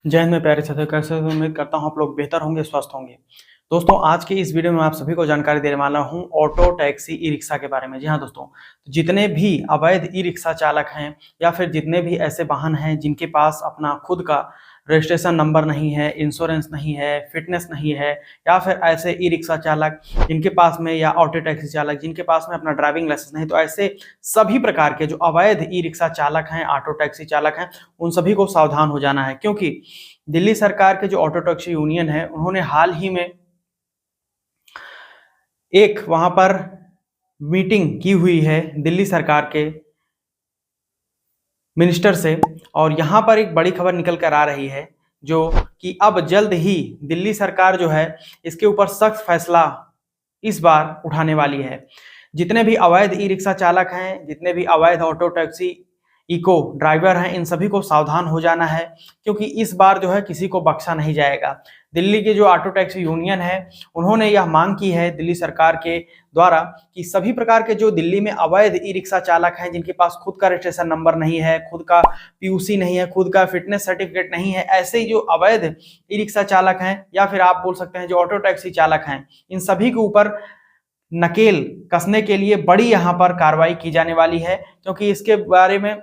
जय हिंद में प्यारे साथियों, कैसे हो? उम्मीद करता हूं आप लोग बेहतर होंगे, स्वस्थ होंगे। दोस्तों, आज के इस वीडियो में आप सभी को जानकारी देने वाला हूं ऑटो टैक्सी ई रिक्शा के बारे में। जी हाँ दोस्तों, जितने भी अवैध ई रिक्शा चालक हैं या फिर जितने भी ऐसे वाहन हैं जिनके पास अपना खुद का रजिस्ट्रेशन नंबर नहीं है, इंश्योरेंस नहीं है, फिटनेस नहीं है, या फिर ऐसे ई रिक्शा चालक जिनके पास में, या ऑटो टैक्सी चालक जिनके पास में अपना ड्राइविंग लाइसेंस नहीं, तो ऐसे सभी प्रकार के जो अवैध ई रिक्शा चालक हैं, ऑटो टैक्सी चालक हैं, उन सभी को सावधान हो जाना है। क्योंकि दिल्ली सरकार के जो ऑटो टैक्सी यूनियन है, उन्होंने हाल ही में एक वहां पर मीटिंग की हुई है दिल्ली सरकार के मिनिस्टर से, और यहां पर एक बड़ी खबर निकल कर आ रही है जो कि अब जल्द ही दिल्ली सरकार जो है इसके ऊपर सख्त फैसला इस बार उठाने वाली है। जितने भी अवैध ई रिक्शा चालक हैं, जितने भी अवैध ऑटो टैक्सी इको ड्राइवर हैं, इन सभी को सावधान हो जाना है, क्योंकि इस बार जो है किसी को बख्शा नहीं जाएगा। दिल्ली के जो ऑटो टैक्सी यूनियन है, उन्होंने यह मांग की है दिल्ली सरकार के द्वारा कि सभी प्रकार के जो दिल्ली में अवैध ई रिक्शा चालक हैं, जिनके पास खुद का रजिस्ट्रेशन नंबर नहीं है, खुद का पीयूसी नहीं है, खुद का फिटनेस सर्टिफिकेट नहीं है, ऐसे जो अवैध ई रिक्शा चालक हैं या फिर आप बोल सकते हैं जो ऑटो टैक्सी चालक हैं, इन सभी के ऊपर नकेल कसने के लिए बड़ी यहां पर कार्रवाई की जाने वाली है। क्योंकि इसके बारे में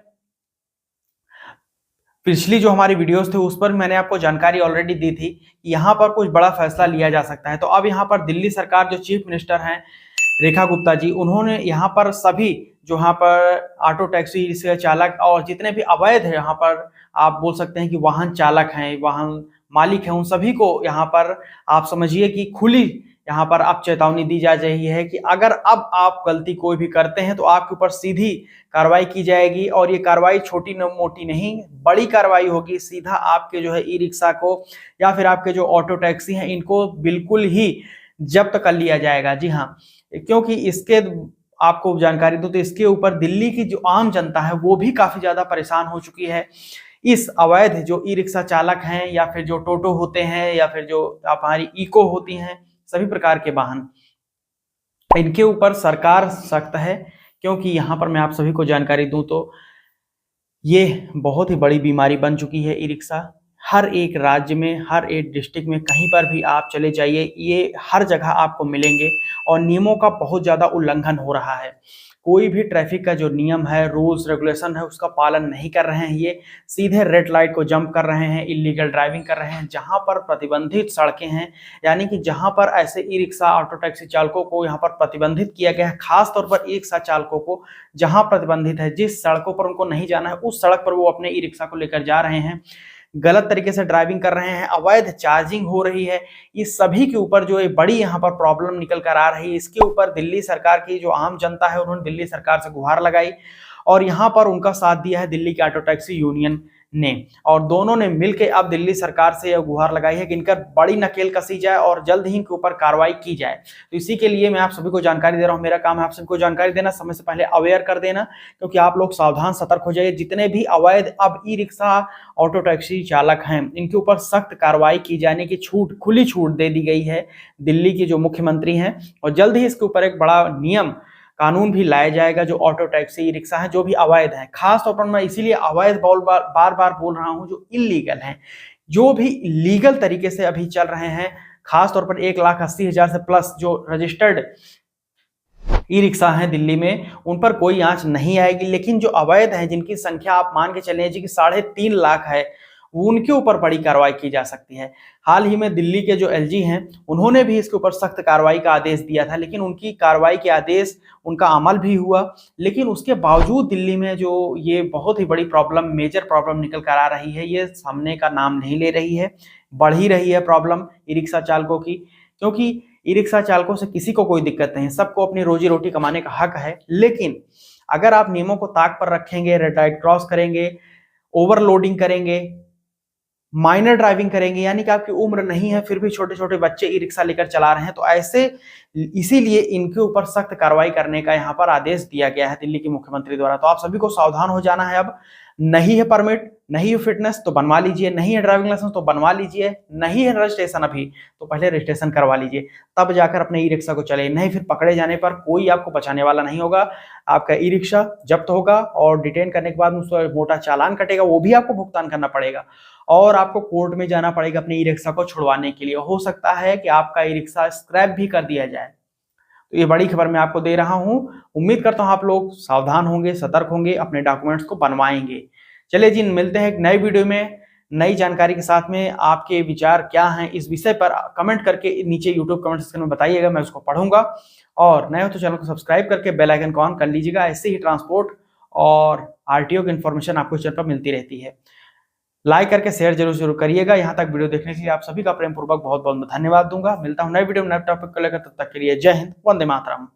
पिछली जो हमारी वीडियोस थे उस पर मैंने आपको जानकारी ऑलरेडी दी थी कि यहाँ पर कुछ बड़ा फैसला लिया जा सकता है। तो अब यहाँ पर दिल्ली सरकार जो चीफ मिनिस्टर हैं रेखा गुप्ता जी, उन्होंने यहाँ पर सभी जो यहाँ पर ऑटो टैक्सी से चालक और जितने भी अवैध है यहाँ पर आप बोल सकते हैं कि वाहन चालक हैं, वाहन मालिक हैं, उन सभी को यहाँ पर आप समझिए कि खुली यहाँ पर अब चेतावनी दी जा रही है कि अगर अब आप गलती कोई भी करते हैं तो आपके ऊपर सीधी कार्रवाई की जाएगी, और ये कार्रवाई छोटी मोटी नहीं, बड़ी कार्रवाई होगी। सीधा आपके जो है ई रिक्शा को या फिर आपके जो ऑटो टैक्सी हैं, इनको बिल्कुल ही जब्त कर लिया जाएगा। जी हाँ, क्योंकि इसके आपको जानकारी दूं तो इसके ऊपर दिल्ली की जो आम जनता है वो भी काफी ज्यादा परेशान हो चुकी है। इस अवैध जो ई रिक्शा चालक हैं या फिर जो टोटो होते हैं या फिर जो हमारी इको होती हैं, सभी प्रकार के वाहन, इनके ऊपर सरकार सख्त है। क्योंकि यहाँ पर मैं आप सभी को जानकारी दूं तो ये बहुत ही बड़ी बीमारी बन चुकी है ई रिक्शा। हर एक राज्य में, हर एक डिस्ट्रिक्ट में, कहीं पर भी आप चले जाइए, ये हर जगह आपको मिलेंगे, और नियमों का बहुत ज़्यादा उल्लंघन हो रहा है। कोई भी ट्रैफिक का जो नियम है, रूल्स रेगुलेशन है, उसका पालन नहीं कर रहे हैं। ये सीधे रेड लाइट को जंप कर रहे हैं, इलीगल ड्राइविंग कर रहे हैं। जहां पर प्रतिबंधित सड़कें हैं, यानी कि जहां पर ऐसे ई रिक्शा ऑटो टैक्सी चालकों को यहाँ पर प्रतिबंधित किया गया है, खास तौर पर ई रिक्शा चालकों को जहां प्रतिबंधित है, जिस सड़कों पर उनको नहीं जाना है, उस सड़क पर वो अपने ई रिक्शा को लेकर जा रहे हैं, गलत तरीके से ड्राइविंग कर रहे हैं, अवैध चार्जिंग हो रही है। इस सभी के ऊपर जो एक बड़ी यहाँ पर प्रॉब्लम निकल कर आ रही है, इसके ऊपर दिल्ली सरकार की जो आम जनता है, उन्होंने दिल्ली सरकार से गुहार लगाई, और यहाँ पर उनका साथ दिया है दिल्ली के ऑटो टैक्सी यूनियन ने, और दोनों ने मिलकर अब दिल्ली सरकार से यह गुहार लगाई है कि इनका बड़ी नकेल कसी जाए और जल्द ही इनके ऊपर कार्रवाई की जाए। तो इसी के लिए मैं आप सभी को जानकारी दे रहा हूं। मेरा काम है आप सभी को जानकारी देना, समय से पहले अवेयर कर देना, क्योंकि आप लोग सावधान सतर्क हो जाइए। जितने भी अवैध अब ई रिक्शा ऑटो टैक्सी चालक हैं, इनके ऊपर सख्त कार्रवाई की जाने की छूट, खुली छूट दे दी गई है दिल्ली के जो मुख्यमंत्री हैं, और जल्द ही इसके ऊपर एक बड़ा नियम कानून भी लाया जाएगा जो ऑटो टैक्सी ई रिक्शा है, जो भी अवैध है। खास तौर पर मैं इसीलिए अवैध बार बार बोल रहा हूं, जो इलीगल हैं, जो भी लीगल तरीके से अभी चल रहे हैं, खास तौर पर 1,80,000 से प्लस जो रजिस्टर्ड ई रिक्शा है दिल्ली में, उन पर कोई आंच नहीं आएगी। लेकिन जो अवैध है, जिनकी संख्या आप मान के चलें जी कि 3.5 लाख है, उनके ऊपर बड़ी कार्रवाई की जा सकती है। हाल ही में दिल्ली के जो एलजी हैं, उन्होंने भी इसके ऊपर सख्त कार्रवाई का आदेश दिया था, लेकिन उनकी कार्रवाई के आदेश, उनका अमल भी हुआ, लेकिन उसके बावजूद दिल्ली में जो ये बहुत ही बड़ी प्रॉब्लम, मेजर प्रॉब्लम निकल कर आ रही है, ये सामने का नाम नहीं ले रही है। बढ़ ही रही है प्रॉब्लम ई रिक्शा चालकों की, क्योंकि ई रिक्शा चालकों से किसी को कोई दिक्कत नहीं, सबको अपनी रोजी रोटी कमाने का हक है। लेकिन अगर आप नियमों को ताक पर रखेंगे, रेड लाइट क्रॉस करेंगे, ओवरलोडिंग करेंगे, माइनर ड्राइविंग करेंगे, यानी कि आपकी उम्र नहीं है फिर भी छोटे छोटे बच्चे ई रिक्शा लेकर चला रहे हैं, तो ऐसे इसीलिए इनके ऊपर सख्त कार्रवाई करने का यहाँ पर आदेश दिया गया है दिल्ली के मुख्यमंत्री द्वारा। तो आप सभी को सावधान हो जाना है। अब नहीं है परमिट, नहीं है फिटनेस तो बनवा लीजिए, नहीं है ड्राइविंग लाइसेंस तो बनवा लीजिए, नहीं है रजिस्ट्रेशन अभी तो पहले रजिस्ट्रेशन करवा लीजिए, तब जाकर अपने ई रिक्शा को चले। नहीं फिर पकड़े जाने पर कोई आपको बचाने वाला नहीं होगा, आपका ई रिक्शा जब्त होगा और डिटेन करने के बाद उस पर मोटा चालान कटेगा, वो भी आपको भुगतान करना पड़ेगा। और आपको कोर्ट में जाना पड़ेगा अपने ई रिक्शा को छुड़वाने के लिए। हो सकता है कि आपका ई रिक्शा स्क्रैप भी कर दिया जाए। तो ये बड़ी खबर मैं आपको दे रहा हूं। उम्मीद करता हूं आप लोग सावधान होंगे, सतर्क होंगे, अपने डॉक्यूमेंट्स को बनवाएंगे। चलिए जी, मिलते हैं एक नई वीडियो में नई जानकारी के साथ में। आपके विचार क्या हैं इस विषय पर कमेंट करके नीचे यूट्यूब कमेंट सेक्शन में बताइएगा, मैं उसको पढ़ूंगा। और नए हो तो चैनल को सब्सक्राइब करके बेल आइकन को ऑन कर लीजिएगा। ऐसे ही ट्रांसपोर्ट और आरटीओ की इन्फॉर्मेशन आपको इस चैनल पर मिलती रहती है। लाइक करके शेयर जरूर करिएगा। यहाँ तक वीडियो देखने के लिए आप सभी का प्रेम पूर्वक बहुत बहुत धन्यवाद दूंगा। मिलता हूं नई वीडियो में नए टॉपिक को लेकर, तब तक के लिए जय हिंद, वंदे मातरम।